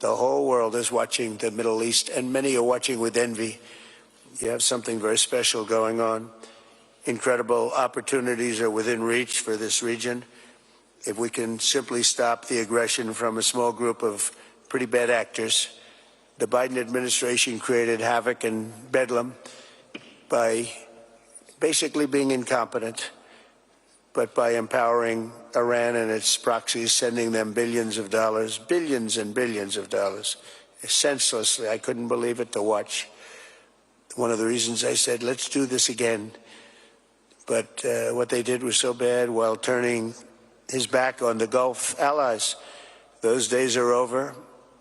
The whole world is watching the Middle East, and many are watching with envy. You have something very special going on. Incredible opportunities are within reach for this region. If we can simply stop the aggression from a small group of pretty bad actors. The Biden administration created havoc and bedlam by basically being incompetent, but by empowering Iran and its proxies, sending them billions of dollars, billions and billions of dollars, senselessly. I couldn't believe it to watch. One of the reasons I said, let's do this again. But what they did was so bad while turning his back on the Gulf allies. Those days are over.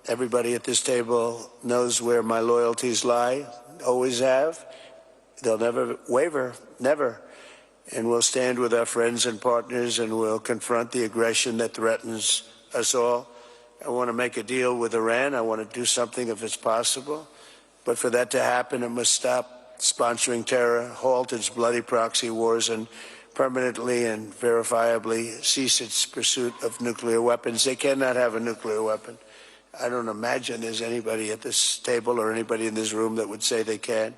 Everybody at this table knows where my loyalties lie, always have. They'll never waver, never. And we'll stand with our friends and partners, and we'll confront the aggression that threatens us all. I want to make a deal with Iran. I want to do something if it's possible. But for that to happen, it must stop sponsoring terror, halt its bloody proxy wars, and permanently and verifiably cease its pursuit of nuclear weapons. They cannot have a nuclear weapon. I don't imagine there's anybody at this table or anybody in this room that would say they can.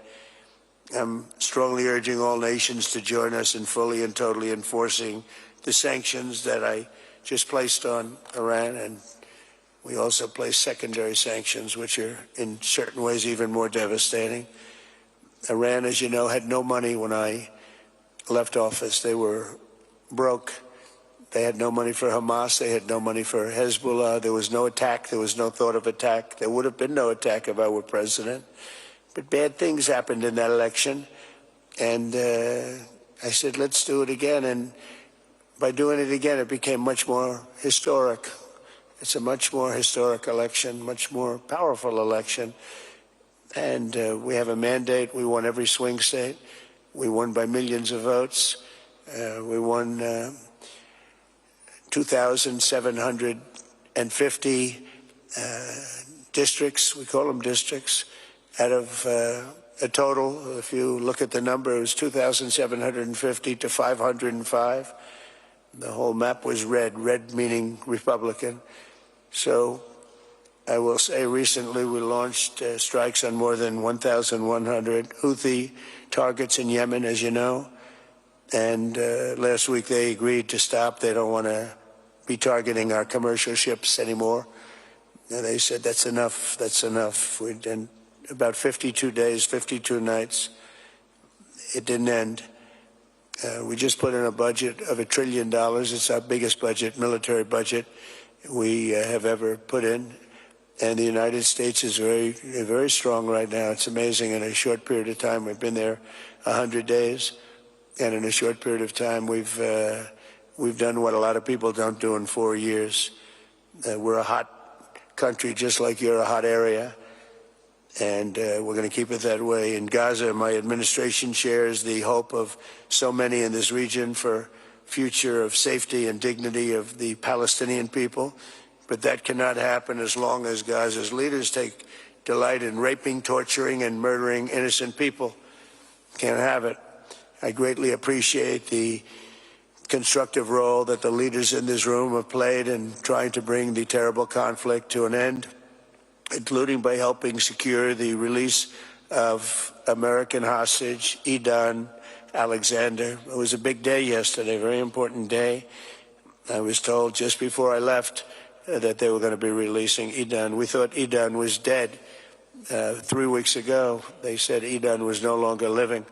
I'm strongly urging all nations to join us in fully and totally enforcing the sanctions that I just placed on Iran, and we also placed secondary sanctions, which are in certain ways even more devastating. Iran, as you know, had no money when I left office. They were broke. They had no money for Hamas. They had no money for Hezbollah. There was no attack. There was no thought of attack. There would have been no attack if I were president. But bad things happened in that election. And I said, let's do it again. And by doing it again, it became much more historic. It's a much more historic election, much more powerful election. And we have a mandate. We won every swing state. We won by millions of votes. We won 2,750 districts, we call them districts, out of a total, if you look at the number, it was 2,750 to 505. The whole map was red meaning Republican. So I will say recently we launched strikes on more than 1,100 Houthi targets in Yemen, as you know. And last week they agreed to stop. They don't want to be targeting our commercial ships anymore. And they said, that's enough, that's enough. We'd done about 52 days, 52 nights. It didn't end. We just put in a budget of $1 trillion. It's our biggest budget, military budget we have ever put in. And the United States is very strong right now. It's amazing. In a short period of time, we've been there 100 days. And in a short period of time, we've done what a lot of people don't do in 4 years. We're a hot country, just like you're a hot area. And we're going to keep it that way. In Gaza, my administration shares the hope of so many in this region for future of safety and dignity of the Palestinian people. But that cannot happen as long as Gaza's leaders take delight in raping, torturing, and murdering innocent people. Can't have it. I greatly appreciate the constructive role that the leaders in this room have played in trying to bring the terrible conflict to an end, including by helping secure the release of American hostage Edan Alexander. It was a big day yesterday, a very important day. I was told just before I left that they were going to be releasing Edan. We thought Edan was dead. 3 weeks ago, they said Edan was no longer living.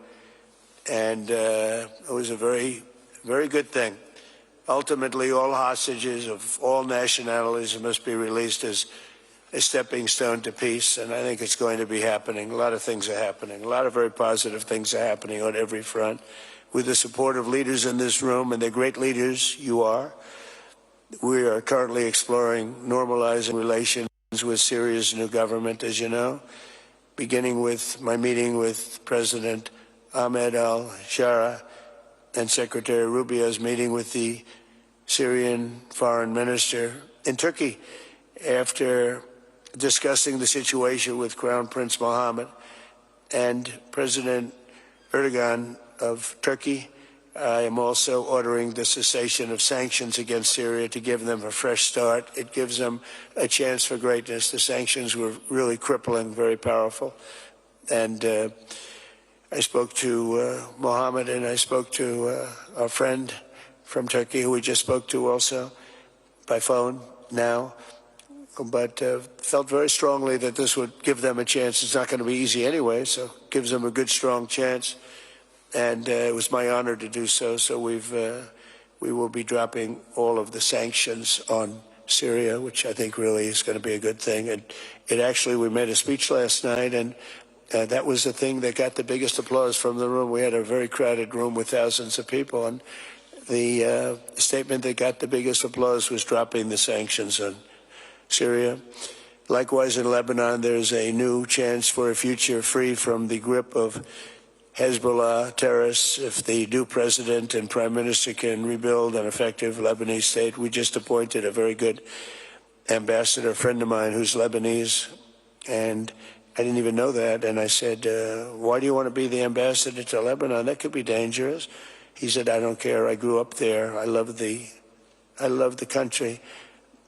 And it was a very, very good thing. Ultimately, all hostages of all nationalities must be released as a stepping stone to peace, and I think it's going to be happening. A lot of things are happening. A lot of very positive things are happening on every front. With the support of leaders in this room, and they're great leaders, you are, we are currently exploring normalizing relations with Syria's new government, as you know, beginning with my meeting with President Ahmed Sharaa and Secretary Rubio's meeting with the Syrian foreign minister in Turkey after discussing the situation with Crown Prince Mohammed and President Erdogan of Turkey I am also ordering the cessation of sanctions against Syria to give them a fresh start. It gives them a chance for greatness. The sanctions were really crippling, very powerful. And I spoke to Mohammed, and I spoke to our friend from Turkey, who we just spoke to also by phone now, but felt very strongly that this would give them a chance. It's not going to be easy anyway, so it gives them a good, strong chance. And it was my honor to do so. So we will be dropping all of the sanctions on Syria, which I think really is going to be a good thing. And we made a speech last night, and that was the thing that got the biggest applause from the room. We had a very crowded room with thousands of people, and the statement that got the biggest applause was dropping the sanctions on Syria. Likewise, in Lebanon, there's a new chance for a future free from the grip of Hezbollah terrorists if the new president and prime minister can rebuild an effective Lebanese state. We just appointed a very good ambassador, a friend of mine who's Lebanese, and I didn't even know that. And I said, why do you want to be the ambassador to Lebanon? That could be dangerous. He said, I don't care. I grew up there. I love the country,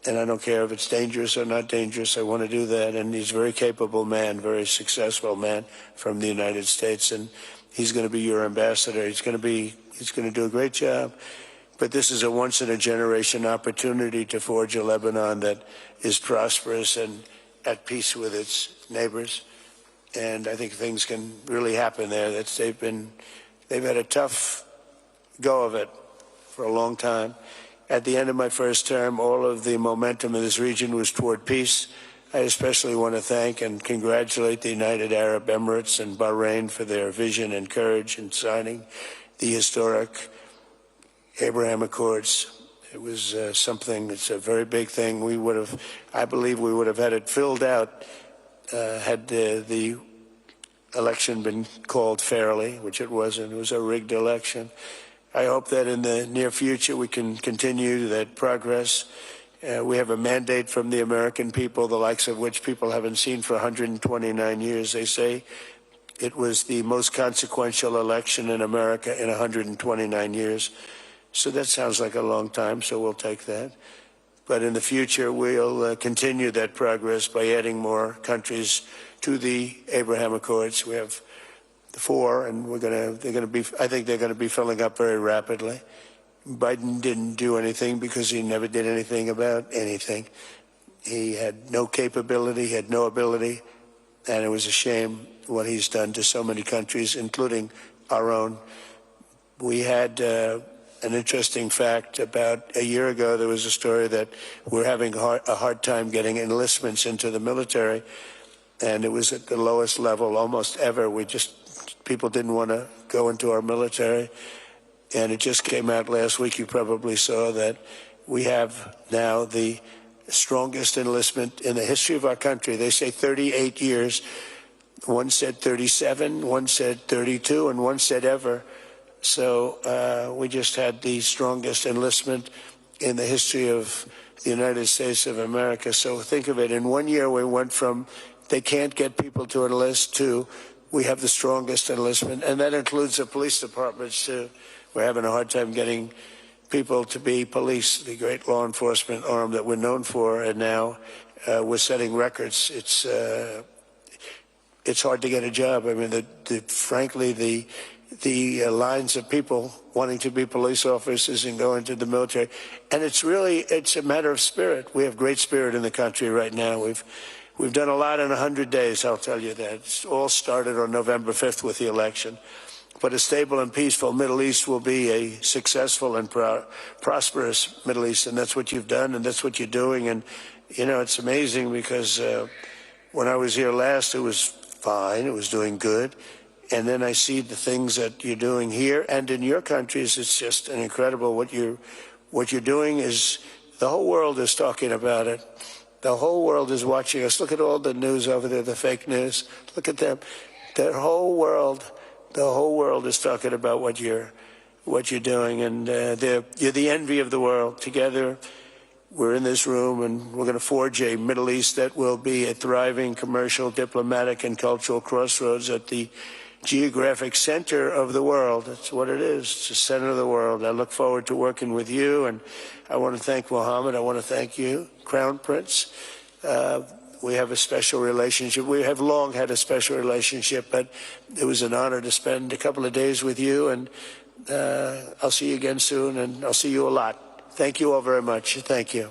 and I don't care if it's dangerous or not dangerous. I want to do that. And he's a very capable man, very successful man from the United States, and he's going to be your ambassador. He's going to do a great job. But this is a once-in-a-generation opportunity to forge a Lebanon that is prosperous and at peace with its neighbors. And I think things can really happen there. They've had a tough go of it for a long time. At the end of my first term, all of the momentum in this region was toward peace. I especially want to thank and congratulate the United Arab Emirates and Bahrain for their vision and courage in signing the historic Abraham Accords. It was it's a very big thing. I believe we would have had it filled out had the election been called fairly, which it wasn't. It was a rigged election. I hope that in the near future we can continue that progress. We have a mandate from the American people, the likes of which people haven't seen for 129 years. They say it was the most consequential election in America in 129 years. So that sounds like a long time, so we'll take that. But in the future, we'll continue that progress by adding more countries to the Abraham Accords. We have 4, and I think they're going to be filling up very rapidly. Biden didn't do anything because he never did anything about anything. He had no capability, he had no ability, and it was a shame what he's done to so many countries, including our own. We had an interesting fact. About a year ago, there was a story that we're having a hard time getting enlistments into the military, and it was at the lowest level almost ever. People didn't want to go into our military. And it just came out last week, you probably saw, that we have now the strongest enlistment in the history of our country. They say 38 years. One said 37, one said 32, and one said ever. So we just had the strongest enlistment in the history of the United States of America. So think of it. In 1 year, we went from they can't get people to enlist to we have the strongest enlistment, and that includes the police departments, too. We're having a hard time getting people to be police, the great law enforcement arm that we're known for, and now we're setting records. It's hard to get a job. I mean, frankly, the lines of people wanting to be police officers and go into the military, and it's a matter of spirit. We have great spirit in the country right now. We've done a lot in 100 days, I'll tell you that. It's all started on November 5th with the election. But a stable and peaceful Middle East will be a successful and prosperous Middle East, and that's what you've done, and that's what you're doing. And, it's amazing because when I was here last, it was fine. It was doing good. And then I see the things that you're doing here and in your countries. It's just an incredible what you're doing is the whole world is talking about it. The whole world is watching us. Look at all the news over there, the fake news. Look at them. The whole world is talking about what you're doing, and you're the envy of the world. Together, we're in this room, and we're going to forge a Middle East that will be a thriving commercial, diplomatic, and cultural crossroads at the geographic center of the world. That's what it is. It's the center of the world. I look forward to working with you, and I want to thank Mohammed. I want to thank you, Crown Prince. We have a special relationship. We have long had a special relationship, but it was an honor to spend a couple of days with you, and I'll see you again soon, and I'll see you a lot. Thank you all very much. Thank you.